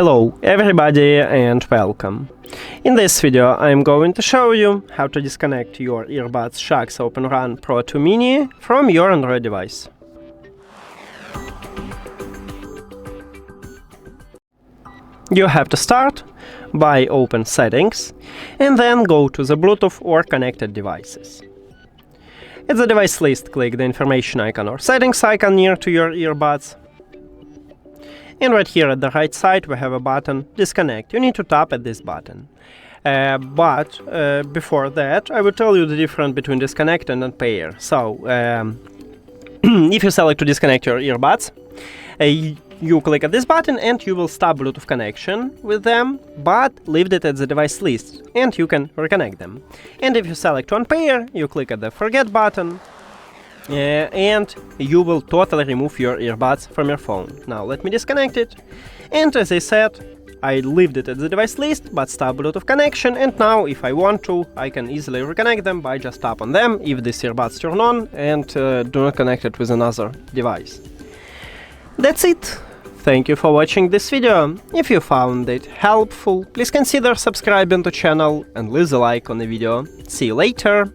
Hello everybody and welcome. In this video I'm going to show you how to disconnect your earbuds SHOKZ OpenRun Pro 2 Mini from your Android device. You have to start by open Settings and then go to the Bluetooth or connected devices. At the device list, click the information icon or settings icon near to your earbuds. And right here at the right side we have a button, Disconnect. You need to tap at this button. But before that, I will tell you the difference between disconnect and unpair. So, if you select to disconnect your earbuds, you click at this button and you will stop Bluetooth connection with them, but leave it at the device list and you can reconnect them. And if you select to unpair, you click at the Forget button. And you will totally remove your earbuds from your phone. Now let me disconnect it. And as I said, I left it at the device list, but stop Bluetooth connection, and now if I want to, I can easily reconnect them by just tap on them if these earbuds turn on and do not connect it with another device. That's it. Thank you for watching this video. If you found it helpful, please consider subscribing to the channel and leave a like on the video. See you later!